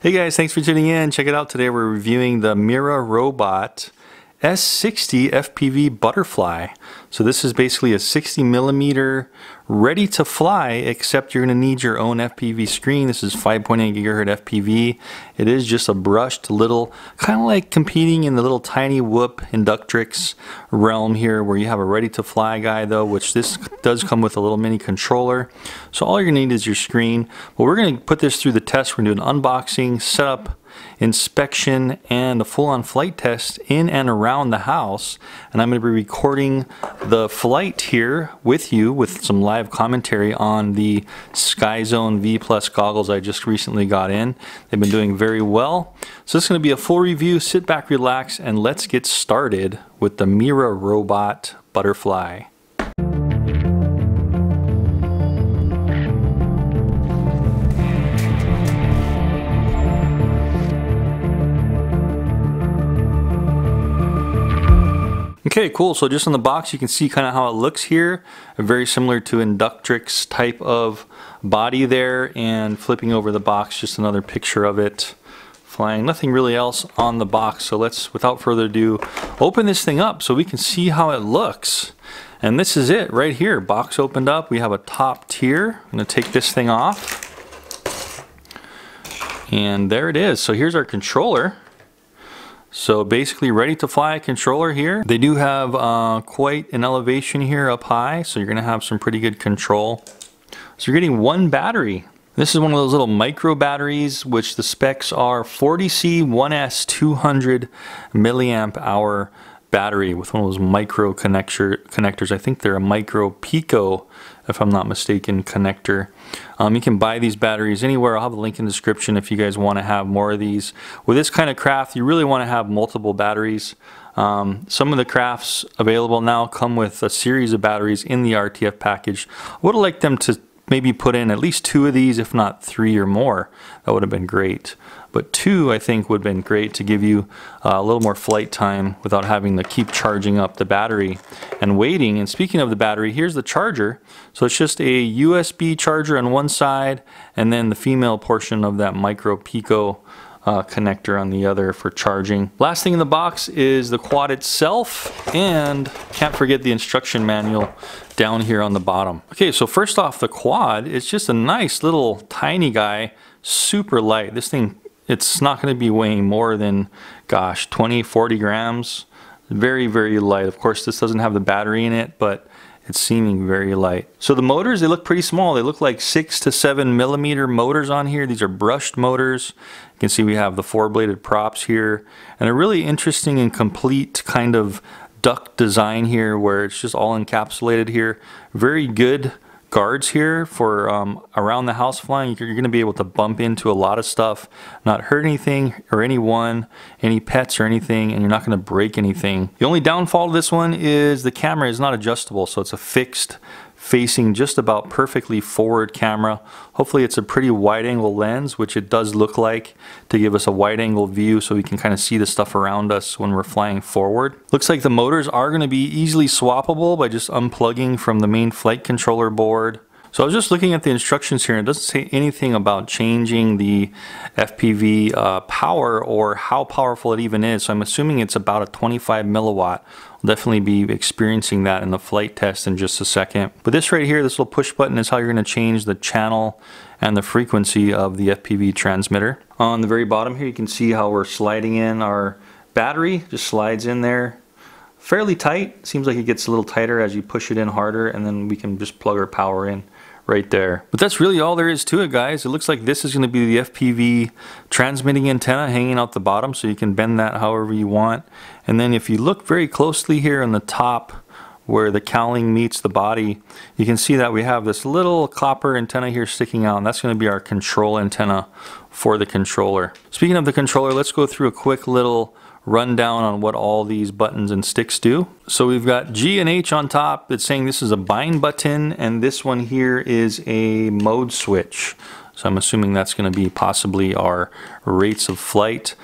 Hey guys, thanks for tuning in. Check it out. Today we're reviewing the Mira Robot S60 FPV Butterfly. So this is basically a 60 millimeter ready to fly, except you're going to need your own FPV screen. This is 5.8 gigahertz FPV. It is just a brushed little, kind of like competing in the little tiny Whoop Inductrix realm here, where you have a ready to fly guy though, which this does come with a little mini controller. So all you're going to need is your screen. But we're going to put this through the test. We're going to do an unboxing, setup, inspection, and a full-on flight test in and around the house. And I'm going to be recording the flight here with you with some live commentary on the SkyZone V Plus goggles I just recently got in. They've been doing very well. So this is going to be a full review. Sit back, relax, and let's get started with the Mira Robot Butterfly. Okay, cool. So just on the box, you can see kind of how it looks here. Very similar to Inductrix type of body there, and flipping over the box, just another picture of it flying. Nothing really else on the box. So let's, without further ado, open this thing up so we can see how it looks. And this is it right here. Box opened up. We have a top tier. I'm going to take this thing off. And there it is. So here's our controller. So basically ready to fly controller here. They do have quite an elevation here up high, so you're going to have some pretty good control. So you're getting one battery. This is one of those little micro batteries, which the specs are 40C1S 200 milliamp hour battery with one of those micro connectors. I think they're a micro Pico, if I'm not mistaken, connector. You can buy these batteries anywhere. I'll have a link in the description if you guys want to have more of these. With this kind of craft, you really want to have multiple batteries. Some of the crafts available now come with a series of batteries in the RTF package. I would have liked them to maybe put in at least 2 of these, if not 3 or more. That would have been great. But 2, I think, would have been great to give you a little more flight time without having to keep charging up the battery and waiting. And speaking of the battery, here's the charger. So it's just a USB charger on one side, and then the female portion of that micro Pico connector on the other for charging. Last thing in the box is the quad itself, and can't forget the instruction manual down here on the bottom. Okay, so first off, the quad is just a nice little tiny guy, super light. This thing, it's not going to be weighing more than, gosh, 20-40 grams. Very, very light. Of course, this doesn't have the battery in it, but it's seeming very light. So the motors, they look pretty small. They look like 6 to 7 millimeter motors on here. These are brushed motors. You can see we have the 4-bladed props here, and a really interesting and complete kind of duct design here where it's just all encapsulated here. Very good guards here for around the house flying. You're going to be able to bump into a lot of stuff, not hurt anything or anyone, any pets or anything, and you're not going to break anything. The only downfall to this one is the camera is not adjustable, so it's a fixed facing just about perfectly forward camera. Hopefully it's a pretty wide angle lens, which it does look like, to give us a wide angle view so we can kind of see the stuff around us when we're flying forward. Looks like the motors are going to be easily swappable by just unplugging from the main flight controller board. So I was just looking at the instructions here, and it doesn't say anything about changing the FPV power or how powerful it even is. So I'm assuming it's about a 25 milliwatt. We'll definitely be experiencing that in the flight test in just a second. But this right here, this little push button, is how you're going to change the channel and the frequency of the FPV transmitter. On the very bottom here, you can see how we're sliding in our battery. Just slides in there. Fairly tight. Seems like it gets a little tighter as you push it in harder, and then we can just plug our power in right there. But that's really all there is to it, guys. It looks like this is going to be the FPV transmitting antenna hanging out the bottom, so you can bend that however you want. And then if you look very closely here on the top where the cowling meets the body, you can see that we have this little copper antenna here sticking out, and that's going to be our control antenna for the controller. Speaking of the controller, let's go through a quick little rundown on what all these buttons and sticks do. So we've got G and H on top. It's saying this is a bind button, and this one here is a mode switch. So I'm assuming that's going to be possibly our rates of flight.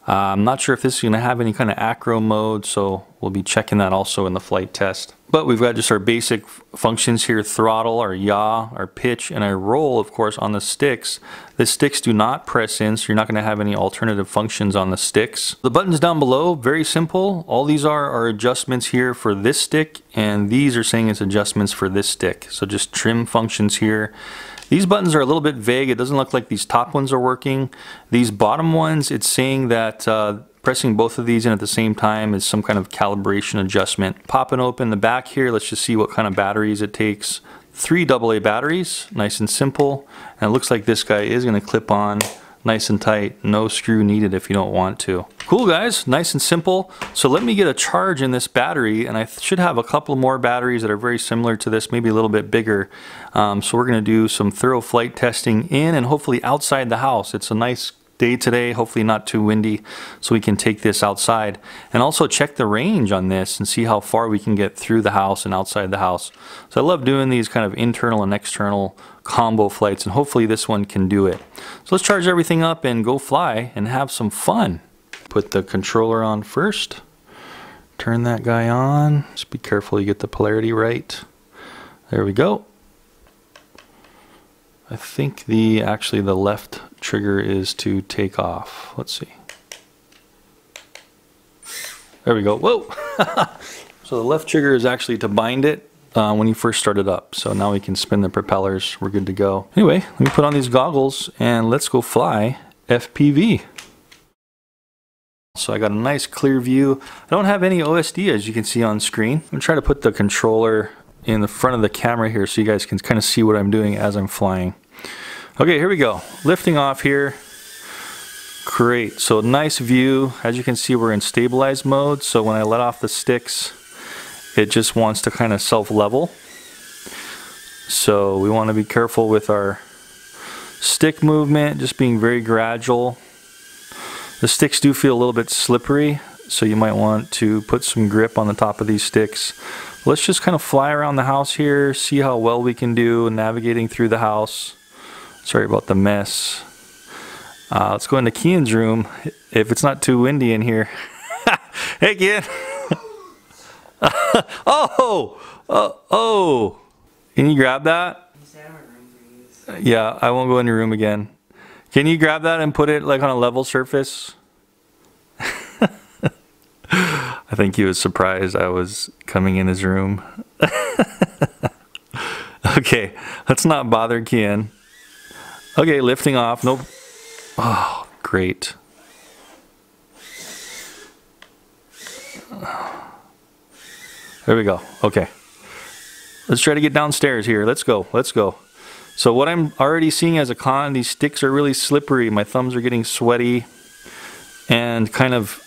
I'm not sure if this is going to have any kind of acro mode, so we'll be checking that also in the flight test. But we've got just our basic functions here: throttle, our yaw, our pitch, and our roll, of course, on the sticks. The sticks do not press in, so you're not going to have any alternative functions on the sticks. The buttons down below, very simple. All these are adjustments here for this stick, and these are saying it's adjustments for this stick. So just trim functions here. These buttons are a little bit vague. It doesn't look like these top ones are working. These bottom ones, it's saying that pressing both of these in at the same time is some kind of calibration adjustment. Popping open the back here, let's just see what kind of batteries it takes. 3 AA batteries, nice and simple. And it looks like this guy is going to clip on nice and tight. No screw needed if you don't want to. Cool guys, nice and simple. So let me get a charge in this battery, and I should have a couple more batteries that are very similar to this, maybe a little bit bigger. So we're going to do some thorough flight testing in and hopefully outside the house. It's a nice day today, hopefully not too windy, so we can take this outside and also check the range on this and see how far we can get through the house and outside the house. So I love doing these kind of internal and external combo flights, and hopefully this one can do it. So let's charge everything up and go fly and have some fun. Put the controller on first, turn that guy on. Just be careful you get the polarity right. There we go. I think actually the left trigger is to take off. Let's see. There we go. Whoa! So the left trigger is actually to bind it when you first start it up. So now we can spin the propellers. We're good to go. Anyway, let me put on these goggles and let's go fly FPV. So I got a nice clear view. I don't have any OSD as you can see on screen. I'm gonna try to put the controller in the front of the camera here so you guys can kind of see what I'm doing as I'm flying. Okay, here we go. Lifting off here. Great, so nice view. As you can see, we're in stabilized mode, so when I let off the sticks, it just wants to kind of self-level. So we want to be careful with our stick movement, just being very gradual. The sticks do feel a little bit slippery, so you might want to put some grip on the top of these sticks. Let's just kind of fly around the house here, see how well we can do navigating through the house. Sorry about the mess. Let's go into Kian's room, if it's not too windy in here. Hey, Kian. Oh! Can you grab that? Yeah, I won't go in your room again. Can you grab that and put it like on a level surface? I think he was surprised I was coming in his room. Okay, let's not bother Kian. Okay, lifting off. Nope. Oh, great. There we go. Okay. Let's try to get downstairs here. Let's go. Let's go. So what I'm already seeing as a con, these sticks are really slippery. My thumbs are getting sweaty and kind of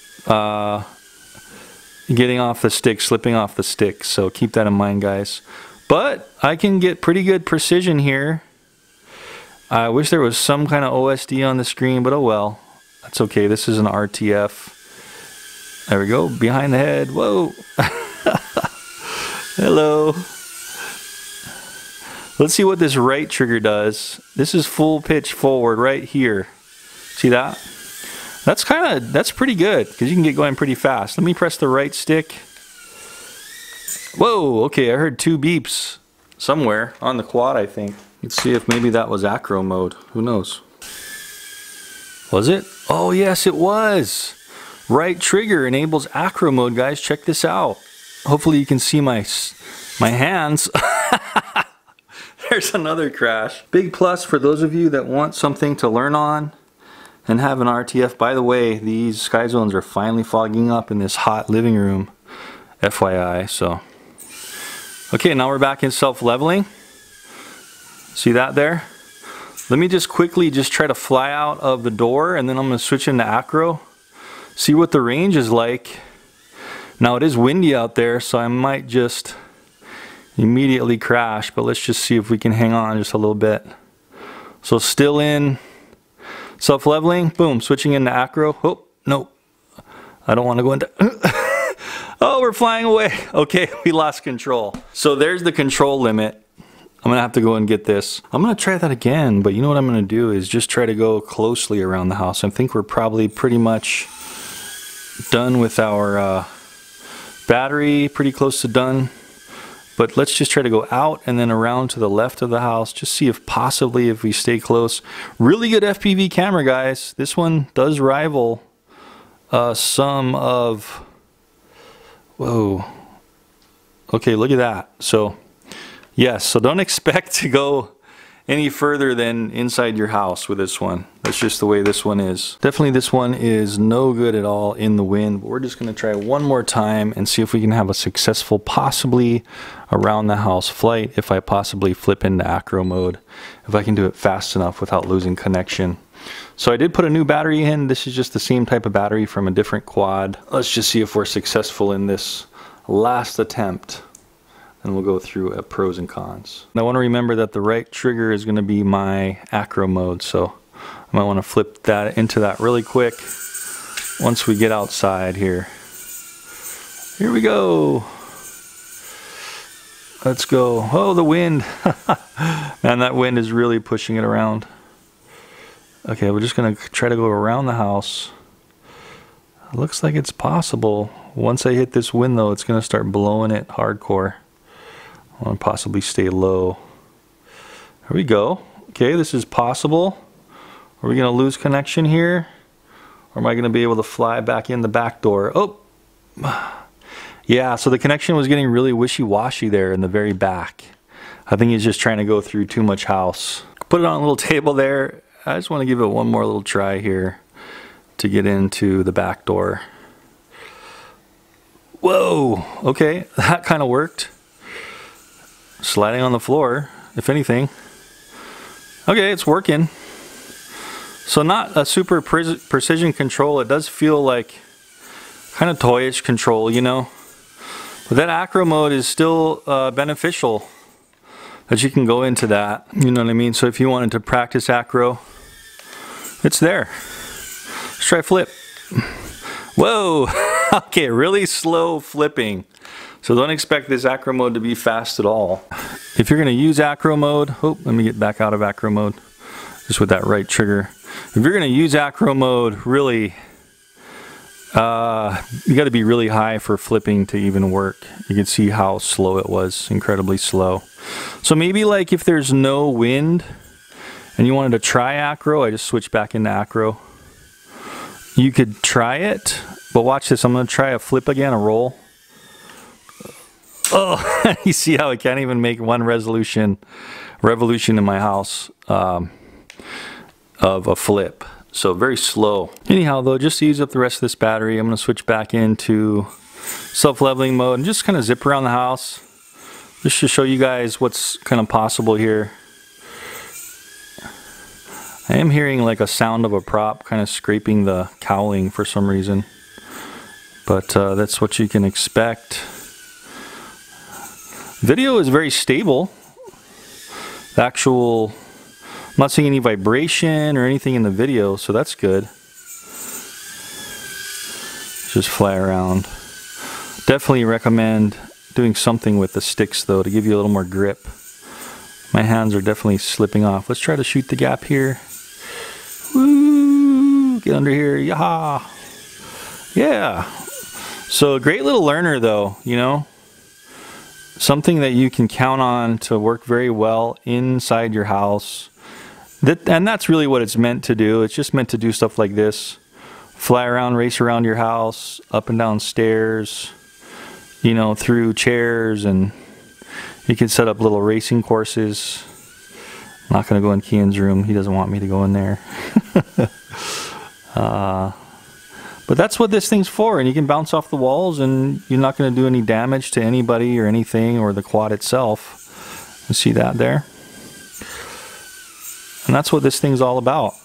getting off the stick, slipping off the stick. So keep that in mind, guys. But I can get pretty good precision here. I wish there was some kind of OSD on the screen, but oh well. That's okay. This is an RTF. There we go. Behind the head. Whoa. Hello. Let's see what this right trigger does. This is full pitch forward right here. See that? That's pretty good because you can get going pretty fast. Let me press the right stick. Whoa, okay, I heard 2 beeps somewhere on the quad, I think. Let's see if maybe that was acro mode. Who knows? Was it? Oh yes, it was. Right trigger enables acro mode, guys. Check this out. Hopefully you can see my hands. There's another crash. Big plus for those of you that want something to learn on and have an RTF. By the way, these sky zones are finally fogging up in this hot living room. FYI, so. Okay, now we're back in self-leveling. See that there? Let me just quickly try to fly out of the door, and then I'm going to switch into acro. See what the range is like. Now it is windy out there, so I might just immediately crash, but let's just see if we can hang on just a little bit. So still in self-leveling, boom, switching into acro. Oh, no, I don't want to go into oh, we're flying away. Okay, we lost control. So there's the control limit. I'm gonna have to go and get this. I'm gonna try that again, but you know what I'm gonna do is just try to go closely around the house. I think we're probably pretty much done with our battery, pretty close to done. But let's just try to go out and then around to the left of the house. Just see if possibly if we stay close. Really good FPV camera, guys. This one does rival some of... Whoa. Okay, look at that. So, yes. So don't expect to go any further than inside your house with this one. That's just the way this one is. Definitely this one is no good at all in the wind, but we're just going to try one more time and see if we can have a successful, possibly around the house flight if I possibly flip into acro mode, if I can do it fast enough without losing connection. So I did put a new battery in. This is just the same type of battery from a different quad. Let's just see if we're successful in this last attempt. And we'll go through pros and cons. And I want to remember that the right trigger is going to be my acro mode, so I might want to flip that into that really quick once we get outside here. Here we go. Let's go. Oh, the wind. Man, that wind is really pushing it around. Okay, we're just going to try to go around the house. It looks like it's possible. Once I hit this wind, though, it's going to start blowing it hardcore. I want to possibly stay low. Here we go. Okay, this is possible. Are we going to lose connection here? Or am I going to be able to fly back in the back door? Oh! Yeah, so the connection was getting really wishy-washy there in the very back. I think he's just trying to go through too much house. Put it on a little table there. I just want to give it one more little try here to get into the back door. Whoa! Okay, that kind of worked. Sliding on the floor, if anything. Okay, it's working. So not a super precision control. It does feel like kind of toyish control, you know. But that acro mode is still beneficial, that you can go into that. You know what I mean? So if you wanted to practice acro, it's there. Let's try flip. Whoa! Okay, really slow flipping. So don't expect this acro mode to be fast at all. If you're going to use acro mode, oh, let me get back out of acro mode, just with that right trigger. If you're going to use acro mode, really, you got to be really high for flipping to even work. You can see how slow it was, incredibly slow. So maybe like if there's no wind and you wanted to try acro, I just switched back into acro. You could try it, but watch this. I'm going to try a flip again, a roll. Oh, you see how I can't even make one revolution in my house of a flip. So very slow. Anyhow, though, just to use up the rest of this battery, I'm going to switch back into self-leveling mode and just kind of zip around the house, just to show you guys what's kind of possible here. I am hearing like a sound of a prop kind of scraping the cowling for some reason, but that's what you can expect. Video is very stable. The actual, I'm not seeing any vibration or anything in the video, so that's good. Just fly around. Definitely recommend doing something with the sticks though to give you a little more grip. My hands are definitely slipping off. Let's try to shoot the gap here. Woo! Get under here, yaha! Yeah. So great little learner though, you know. Something that you can count on to work very well inside your house. And that's really what it's meant to do. It's just meant to do stuff like this. Fly around, race around your house, up and down stairs, you know, through chairs, and you can set up little racing courses. I'm not going to go in Kian's room. He doesn't want me to go in there. But that's what this thing's for, and you can bounce off the walls and you're not going to do any damage to anybody or anything or the quad itself. You see that there? And that's what this thing's all about.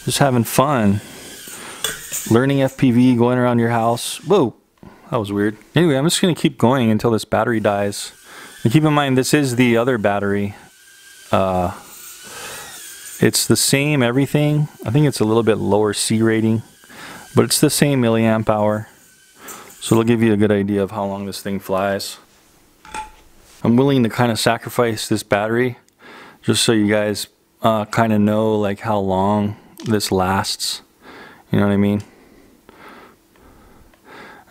Just having fun. Learning FPV, going around your house. Whoa, that was weird. Anyway, I'm just going to keep going until this battery dies. And keep in mind, this is the other battery. It's the same everything. I think it's a little bit lower C rating. But it's the same milliamp hour, so it'll give you a good idea of how long this thing flies. I'm willing to kind of sacrifice this battery just so you guys kind of know like how long this lasts. You know what I mean?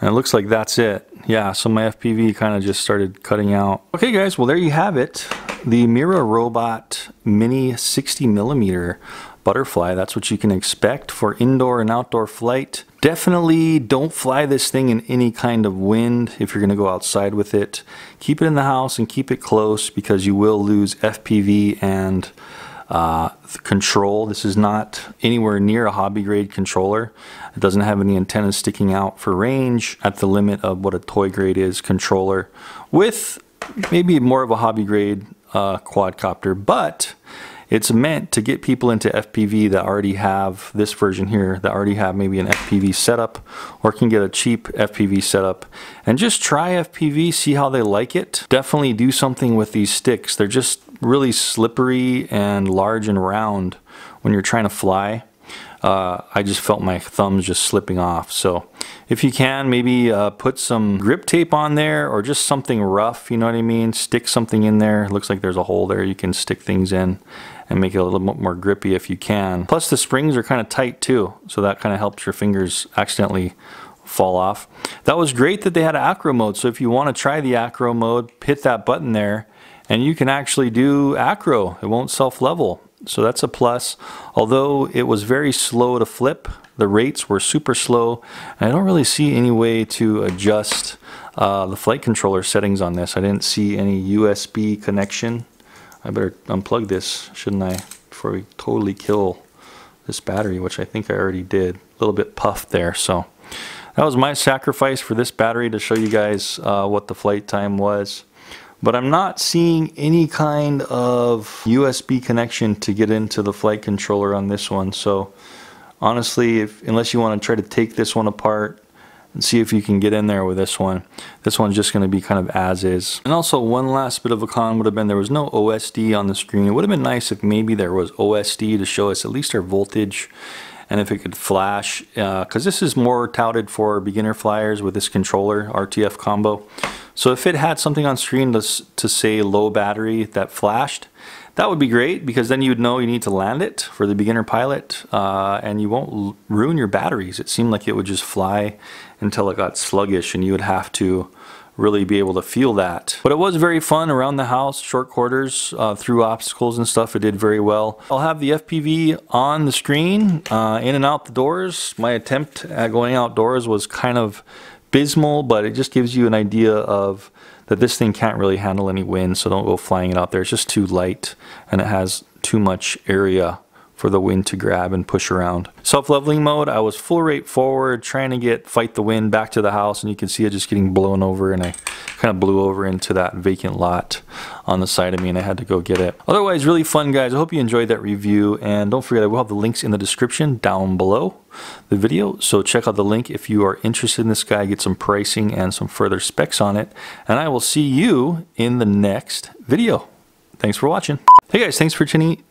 And it looks like that's it. Yeah, so my FPV kind of just started cutting out. Okay guys, well there you have it. The Mira Robot Mini 60mm butterfly. That's what you can expect for indoor and outdoor flight. Definitely don't fly this thing in any kind of wind if you're going to go outside with it. Keep it in the house and keep it close because you will lose FPV and control. This is not anywhere near a hobby grade controller. It doesn't have any antennas sticking out for range at the limit of what a toy grade is controller, with maybe more of a hobby grade quadcopter, but it's meant to get people into FPV that already have this version here, that already have maybe an FPV setup or can get a cheap FPV setup and just try FPV, see how they like it. Definitely do something with these sticks. They're just really slippery and large and round when you're trying to fly. I just felt my thumbs just slipping off. So if you can, maybe put some grip tape on there or just something rough, you know what I mean? Stick something in there. It looks like there's a hole there. You can stick things in and make it a little bit more grippy if you can. Plus the springs are kind of tight too, so that kind of helps your fingers accidentally fall off. That was great that they had an acro mode. So if you want to try the acro mode, hit that button there and you can actually do acro. It won't self-level. So that's a plus. Although it was very slow to flip, the rates were super slow, and I don't really see any way to adjust the flight controller settings on this. I didn't see any USB connection. I better unplug this, shouldn't I, before we totally kill this battery, which I think I already did. A little bit puffed there. So that was my sacrifice for this battery to show you guys what the flight time was. But I'm not seeing any kind of USB connection to get into the flight controller on this one. So honestly, unless you want to try to take this one apart and see if you can get in there with this one's just going to be kind of as is. And also one last bit of a con would have been there was no OSD on the screen. It would have been nice if maybe there was OSD to show us at least our voltage and if it could flash, because this is more touted for beginner flyers with this controller, RTF combo. So if it had something on screen to say low battery that flashed, that would be great, because then you'd know you need to land it for the beginner pilot and you won't ruin your batteries. It seemed like it would just fly until it got sluggish and you would have to really be able to feel that. But it was very fun around the house, short quarters, through obstacles and stuff. It did very well. I'll have the FPV on the screen, in and out the doors. My attempt at going outdoors was kind of abysmal, but it just gives you an idea of that this thing can't really handle any wind, so don't go flying it out there. It's just too light and it has too much area for the wind to grab and push around. Self-leveling mode, I was full rate forward trying to fight the wind back to the house, and you can see it just getting blown over, and I kind of blew over into that vacant lot on the side of me and I had to go get it. Otherwise, really fun, guys. I hope you enjoyed that review, and don't forget I will have the links in the description down below the video, so check out the link if you are interested in this guy, get some pricing and some further specs on it, and I will see you in the next video. Thanks for watching. Hey guys, thanks for tuning